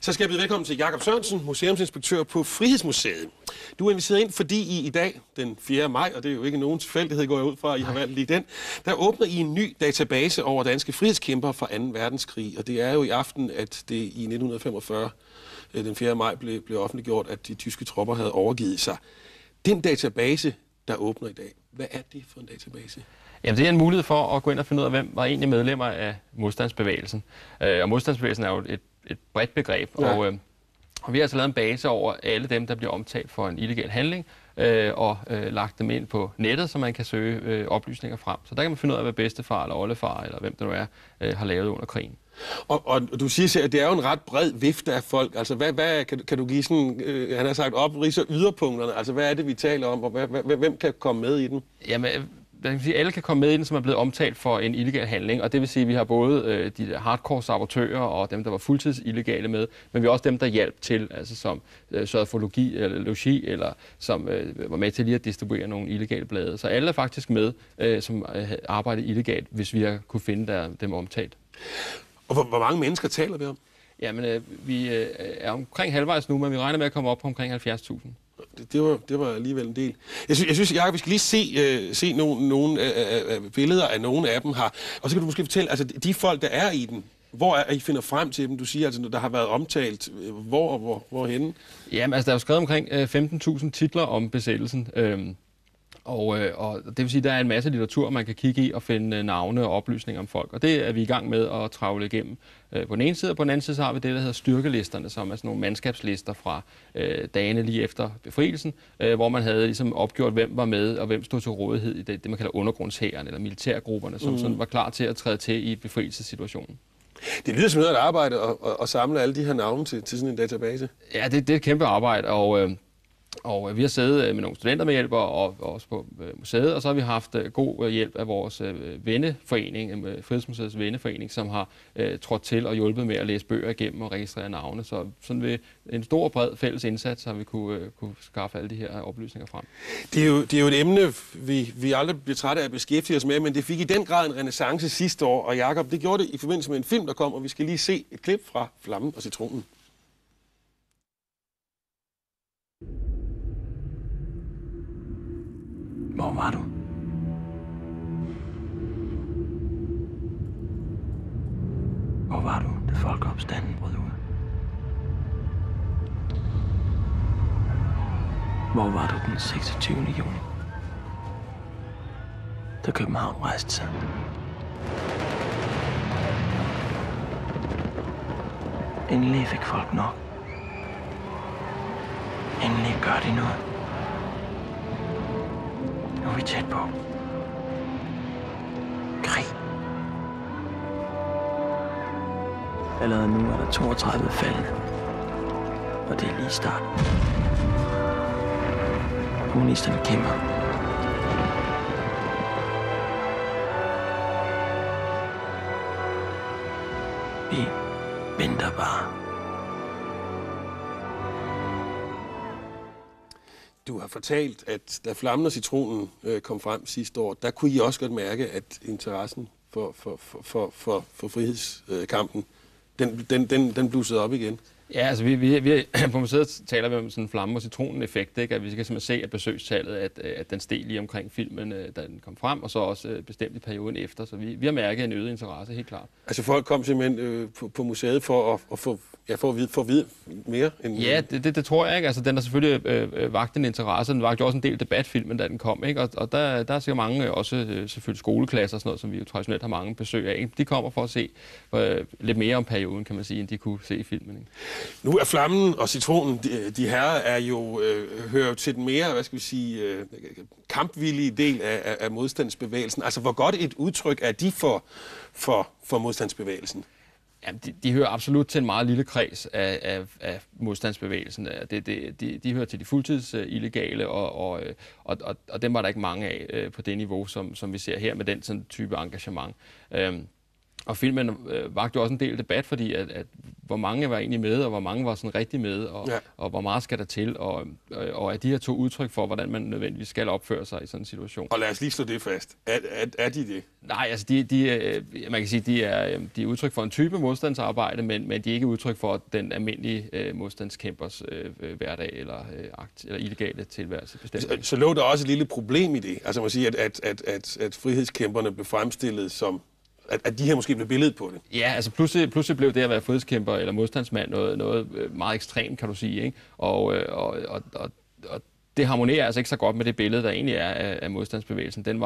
Så skal jeg byde velkommen til Jakob Sørensen, museumsinspektør på Frihedsmuseet. Du er inviteret ind, fordi I i dag, den 4. maj, og det er jo ikke nogen tilfældighed, går jeg ud fra, at I har valgt lige den, der åbner I en ny database over danske frihedskæmpere fra 2. verdenskrig. Og det er jo i aften, at det i 1945, den 4. maj, blev offentliggjort, at de tyske tropper havde overgivet sig. Den database, der åbner i dag, hvad er det for en database? Jamen, det er en mulighed for at gå ind og finde ud af, hvem var egentlig medlemmer af modstandsbevægelsen. Og modstandsbevægelsen er jo et bredt begreb, ja. Og vi har altså lavet en base over alle dem, der bliver omtalt for en illegal handling, og lagt dem ind på nettet, så man kan søge oplysninger frem. Så der kan man finde ud af, hvad bedstefar eller oldefar, eller hvem det nu er, har lavet under krigen. Og du siger selv, at det er jo en ret bred vifte af folk. Altså, hvad kan du give sådan, han har sagt, opridser yderpunkterne? Altså, hvad er det, vi taler om, og hvem kan komme med i den? Jamen, alle kan komme med i den, som er blevet omtalt for en illegal handling, og det vil sige, at vi har både de der hardcore sabotører og dem, der var fuldtids illegale med, men vi har også dem, der hjalp til, altså som sørgede for logi, eller som var med til lige at distribuere nogle illegale blade. Så alle er faktisk med, som arbejder illegalt, hvis vi har kunne finde dem omtalt. Og hvor mange mennesker taler vi om? Jamen, vi er omkring halvvejs nu, men vi regner med at komme op på omkring 70.000. Det var alligevel en del. Jeg synes, Jacob, vi skal lige se nogle billeder af nogle af dem her. Og så kan du måske fortælle, altså de folk, der er i den, hvor er I finder frem til dem? Du siger, altså, der har været omtalt, hvorhenne? Jamen, altså der er jo skrevet omkring 15.000 titler om besættelsen. Og det vil sige, at der er en masse litteratur, man kan kigge i og finde navne og oplysninger om folk. Og det er vi i gang med at travle igennem på den ene side. Og på den anden side så har vi det, der hedder styrkelisterne, som er sådan nogle mandskabslister fra dagene lige efter befrielsen, hvor man havde ligesom opgjort, hvem var med og hvem stod til rådighed i det man kalder undergrundshæren eller militærgrupperne, som sådan var klar til at træde til i befrielsessituationen. Det lyder som noget at arbejde og samle alle de her navne til sådan en database. Ja, det er et kæmpe arbejde, og vi har siddet med nogle studentermedhjælpere og også på museet, og så har vi haft god hjælp af vores venneforening, Frihedsmuseets venneforening, som har trådt til og hjulpet med at læse bøger igennem og registrere navne. Så sådan ved en stor og bred fælles indsats har vi kunne skaffe alle de her oplysninger frem. Det er jo et emne, vi aldrig bliver trætte af at beskæftige os med, men det fik i den grad en renæssance sidste år. Og Jakob, det gjorde det i forbindelse med en film, der kom, og vi skal lige se et klip fra Flammen og Citronen. Hvor var du? Hvor var du, da folkeopstanden brød ud? Hvor var du den 26. juni? Da København rejste sig. Endelig fik folk nok. Endelig gør de noget. Nu er vi tæt på. Krig. Allerede nu er der 32 faldne. Og det er lige starten. Kommunisterne kæmper. Vi venter bare. Du har fortalt, at da Flammen og Citronen kom frem sidste år, der kunne I også godt mærke, at interessen for frihedskampen, den blussede op igen. Ja, altså vi på museet taler vi om sådan en Flammen og Citronen-effekt, ikke? At vi kan simpelthen se, at besøgstallet, at den steg lige omkring filmen, da den kom frem, og så også bestemt i perioden efter. Så vi har mærket en øget interesse, helt klart. Altså folk kom simpelthen på museet for at få at vide mere? Ja, det tror jeg ikke. Altså, den har selvfølgelig vagt en interesse. Den vagte også en del debatfilmen, da den kom. Ikke? Og der er sikkert mange, også selvfølgelig skoleklasser og sådan noget, som vi jo traditionelt har mange besøg af. Ikke? De kommer for at se lidt mere om perioden, kan man sige, end de kunne se i filmen. Ikke? Nu er Flammen og Citronen, de herrer er jo, hører til den mere, hvad skal vi sige, kampvillige del af modstandsbevægelsen. Altså, hvor godt et udtryk er de for modstandsbevægelsen? Ja, de hører absolut til en meget lille kreds af modstandsbevægelsen. De hører til de fuldtids illegale, og dem var der ikke mange af på det niveau, som vi ser her med den sådan type engagement. Og filmen vagte jo også en del debat, fordi at hvor mange var egentlig med, og hvor mange var sådan rigtig med, og hvor meget skal der til, og er de her to udtryk for, hvordan man nødvendigvis skal opføre sig i sådan en situation. Og lad os lige slå det fast. Er de det? Nej, altså man kan sige, de er udtryk for en type modstandsarbejde, men de er ikke udtryk for den almindelige modstandskæmpers hverdag eller illegale tilværelse. Bestemt. Så lå der også et lille problem i det. Altså man siger, at frihedskæmperne blev fremstillet som at de her måske blev billedet på det. Ja, altså pludselig blev det at være frihedskæmper eller modstandsmand noget meget ekstremt, kan du sige, ikke? Og det harmonerer altså ikke så godt med det billede, der egentlig er af modstandsbevægelsen. Den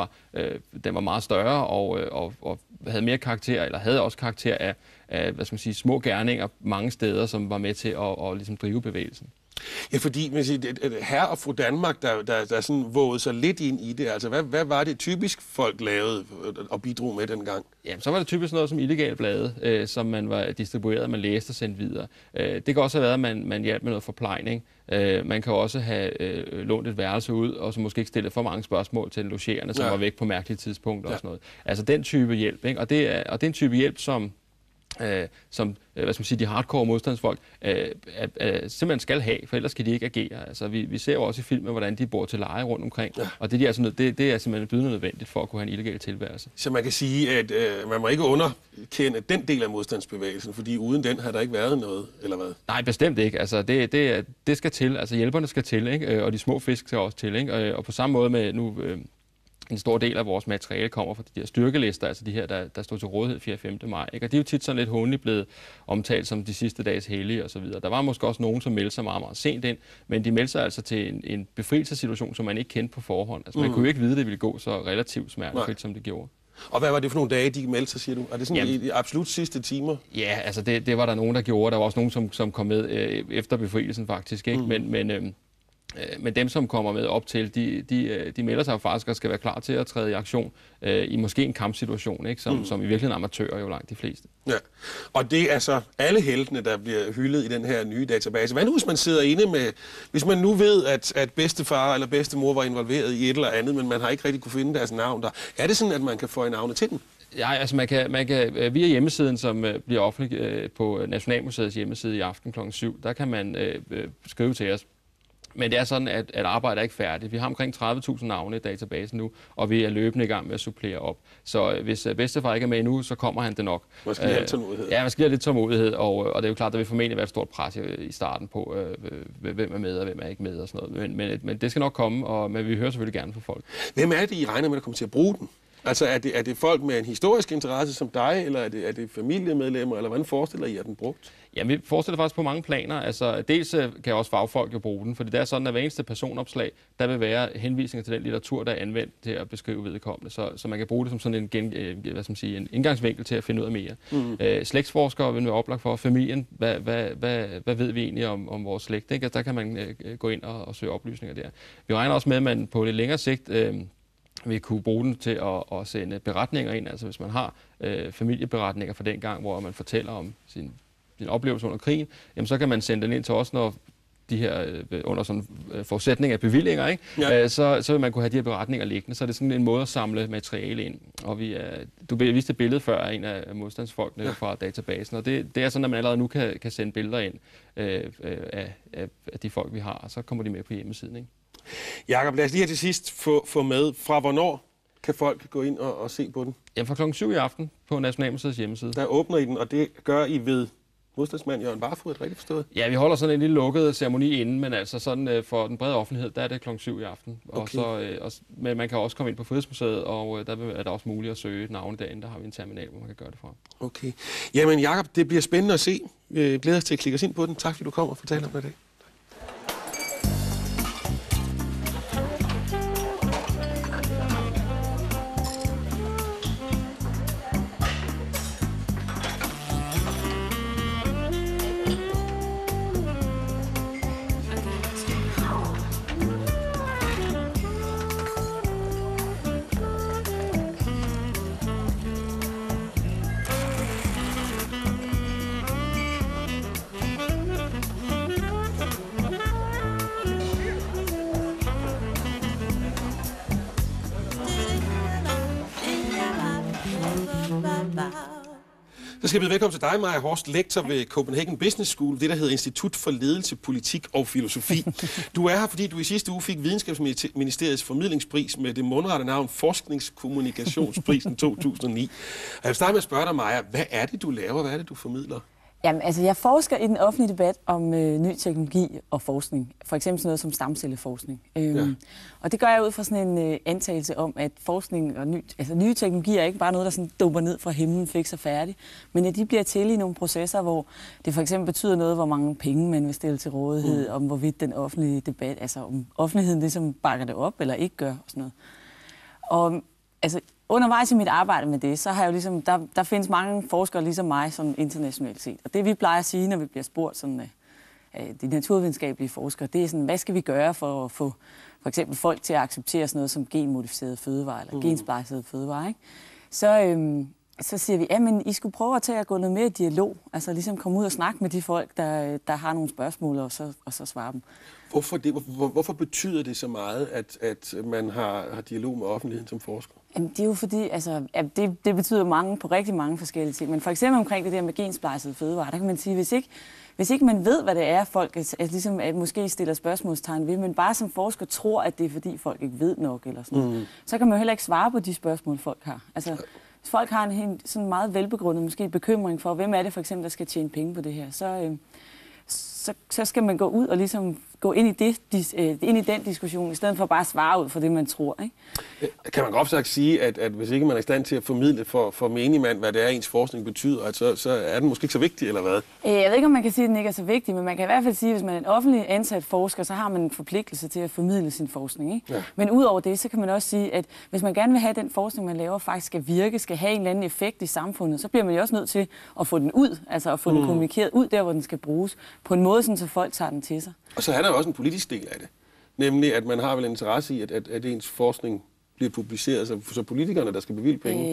var meget større og havde mere karakter, eller havde også karakter af hvad skal man sige, små gerninger mange steder, som var med til at ligesom drive bevægelsen. Ja, fordi man siger, herre og fru Danmark, der sådan vågede sig lidt ind i det. Altså, hvad var det typisk folk lavede og bidrog med dengang? Ja, så var det typisk noget som illegale blade, som man var distribueret, man læste og sendte videre. Det kan også have været, at man hjalp med noget forplejning. Man kan også have lånt et værelse ud, og så måske ikke stillet for mange spørgsmål til logerende, som var væk på mærkelige tidspunkter og sådan noget. Altså den type hjælp, ikke? Og det er en type hjælp, som hvad skal man sige, de hardcore modstandsfolk simpelthen skal have, for ellers kan de ikke agere. Altså, vi ser jo også i filmen, hvordan de bor til leje rundt omkring, og det er simpelthen bydende nødvendigt for at kunne have en illegal tilværelse. Så man kan sige, at man må ikke underkende den del af modstandsbevægelsen, fordi uden den har der ikke været noget, eller hvad? Nej, bestemt ikke. Altså, det skal til. Altså, hjælperne skal til, ikke? Og de små fisk skal også til, ikke? Og på samme måde med nu... En stor del af vores materiale kommer fra de her styrkelister, altså de her, der stod til rådighed 4. og 5. maj. Ikke? Og de er jo tit sådan lidt håndligt blevet omtalt som de sidste dages hellige og så videre. Der var måske også nogen, som meldte sig meget, meget sent ind, men de meldte sig altså til en befrielsessituation, som man ikke kendte på forhånd. Altså man kunne jo ikke vide, at det ville gå så relativt smertefrit, som det gjorde. Og hvad var det for nogle dage, de meldte sig, siger du? Er det sådan i absolut sidste timer? Ja, altså det var der nogen, der gjorde. Der var også nogen, som kom med efter befrielsen faktisk, ikke? Men dem, som kommer med op til, de melder sig faktisk og skal være klar til at træde i aktion i måske en kampsituation, ikke? Som i virkeligheden amatører jo langt de fleste. Ja, og det er så alle heltene, der bliver hyldet i den her nye database. Hvad nu, hvis man sidder inde med, hvis man nu ved, at bedstefar eller bedstemor var involveret i et eller andet, men man har ikke rigtig kunne finde deres navn der. Er det sådan, at man kan få navne til den? Ja, altså man kan via hjemmesiden, som bliver offentlig på Nationalmuseets hjemmeside i aften kl. 7, der kan man skrive til os. Men det er sådan, at arbejdet er ikke færdigt. Vi har omkring 30.000 navne i databasen nu, og vi er løbende i gang med at supplere op. Så hvis bedstefar ikke er med endnu, så kommer han det nok. Man skal have tålmodighed. Ja, man skal have lidt tålmodighed, og det er jo klart, der vil formentlig være et stort pres i starten på, hvem er med og hvem er ikke med og sådan noget. Men det skal nok komme, men vi hører selvfølgelig gerne fra folk. Hvem er det, I regner med, der kommer til at bruge den? Altså er det folk med en historisk interesse som dig, eller er det familiemedlemmer, eller hvordan forestiller I, at den brugt? Ja, vi forestiller faktisk på mange planer. Altså, dels kan også fagfolk jo bruge den, fordi det er sådan, at hver eneste personopslag, der vil være henvisninger til den litteratur, der er anvendt til at beskrive vedkommende. Så man kan bruge det som sådan en indgangsvinkel til at finde ud af mere. Slægtsforskere vil være oplagt for familien. Hvad ved vi egentlig om vores slægt? Ikke? Der kan man gå ind og søge oplysninger der. Vi regner også med, at man på lidt længere sigt vil kunne bruge den til at sende beretninger ind. Altså hvis man har familieberetninger fra den gang, hvor man fortæller om sin oplevelse under krigen, jamen så kan man sende den ind til os, når de her under sådan forudsætning af bevillinger, ikke? Ja. Så vil man kunne have de her beretninger liggende. Så er det sådan en måde at samle materiale ind. Og du viste et billede før af en af modstandsfolkene fra databasen, og det er sådan, at man allerede nu kan sende billeder ind af de folk, vi har, og så kommer de med på hjemmesiden, ikke? Jakob, lad os lige her til sidst få med, fra hvornår kan folk gå ind og se på den? Jamen fra kl. 7 i aften på Nationalmuseets hjemmeside. Der åbner I den, og det gør I ved modstandsmand Jørgen Barfod, er det rigtigt forstået? Ja, vi holder sådan en lille lukket ceremoni inden, men altså sådan for den brede offentlighed, der er det kl. 7 i aften. Okay. Men man kan også komme ind på Frihedsmuseet, og der er det også muligt at søge navne derinde. Der har vi en terminal, hvor man kan gøre det fra. Okay. Jamen Jakob, det bliver spændende at se. Vi glæder os til at klikke os ind på den. Tak fordi du kom og fortalte om det i dag. Så skal vi byde velkommen til dig, Maja Horst, lektor ved Copenhagen Business School, det der hedder Institut for Ledelse, Politik og Filosofi. Du er her, fordi du i sidste uge fik Videnskabsministeriets formidlingspris med det mundrette navn Forskningskommunikationsprisen 2009. Jeg vil starte med at spørge dig, Maja, hvad er det, du laver? Hvad er det, du formidler? Jamen, altså, jeg forsker i den offentlige debat om ny teknologi og forskning. For eksempel sådan noget som stamcelleforskning. Og det gør jeg ud fra sådan en antagelse om, at forskning og nye teknologier er ikke bare noget, der sådan dumper ned fra himlen, fik sig færdig, men at de bliver til i nogle processer, hvor det for eksempel betyder noget, hvor mange penge man vil stille til rådighed, om hvorvidt den offentlige debat, altså om offentligheden ligesom bakker det op eller ikke gør og sådan noget. Og altså, undervejs i mit arbejde med det, så har jeg jo ligesom, der findes mange forskere ligesom mig, sådan internationalt set. Og det vi plejer at sige, når vi bliver spurgt sådan, de naturvidenskabelige forskere, det er sådan, hvad skal vi gøre for at få for eksempel folk til at acceptere sådan noget som genmodificerede fødevarer eller gensplejsede fødevarer, ikke? Så siger vi, men I skulle prøve at tage at gå noget mere i dialog, altså ligesom komme ud og snakke med de folk, der har nogle spørgsmål, og så svare dem. Hvorfor betyder det så meget, at man har dialog med offentligheden som forsker? Jamen, det er jo fordi, altså, det betyder på rigtig mange forskellige ting. Men for eksempel omkring det der med gensplejsede fødevarer, der kan man sige, hvis ikke man ved, hvad det er, folk ligesom, måske stiller spørgsmålstegn ved, men bare som forsker tror, at det er fordi folk ikke ved nok, eller sådan noget, så kan man jo heller ikke svare på de spørgsmål, folk har. Altså, hvis folk har en sådan meget velbegrundet måske bekymring for, hvem er det for eksempel, der skal tjene penge på det her, så skal man gå ud og ligesom gå ind i den diskussion, i stedet for bare at svare ud for det, man tror, ikke? Kan man godt sagt sige, at hvis ikke man er i stand til at formidle for menigmand, hvad det er, ens forskning betyder, at så er den måske ikke så vigtig, eller hvad? Jeg ved ikke, om man kan sige, at den ikke er så vigtig, men man kan i hvert fald sige, at hvis man er en offentlig ansat forsker, så har man en forpligtelse til at formidle sin forskning, ikke? Ja. Men udover det, så kan man også sige, at hvis man gerne vil have, at den forskning, man laver, faktisk skal virke, skal have en eller anden effekt i samfundet, så bliver man jo også nødt til at få den ud, altså at få den kommunikeret ud der, hvor den skal bruges, på en måde, sådan, så folk tager den til sig. Og så er der jo også en politisk del af det. Nemlig, at man har vel interesse i, at ens forskning bliver publiceret, så politikerne, der skal bevilge penge.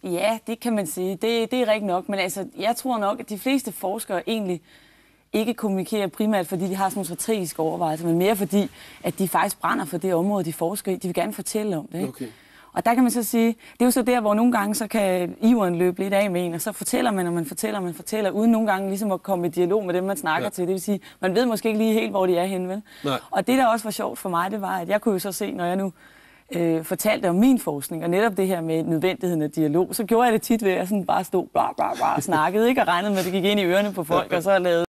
Ja, det kan man sige. Det er rigtigt nok. Men altså, jeg tror nok, at de fleste forskere egentlig ikke kommunikerer primært, fordi de har sådan nogle strategiske overvejelser, men mere fordi, at de faktisk brænder for det område, de forsker i. De vil gerne fortælle om det. Ikke? Okay. Og der kan man så sige, det er jo så der, hvor nogle gange så kan iveren løbe lidt af med en, og så fortæller man, og man fortæller, uden nogle gange ligesom at komme i dialog med dem, man snakker til. Det vil sige, man ved måske ikke lige helt, hvor de er henne, vel? Nej. Og det, der også var sjovt for mig, det var, at jeg kunne jo så se, når jeg nu fortalte om min forskning, og netop det her med nødvendigheden af dialog, så gjorde jeg det tit ved, at jeg sådan bare stod og snakkede, ikke? Og regnede med, at det gik ind i ørerne på folk, og så lavede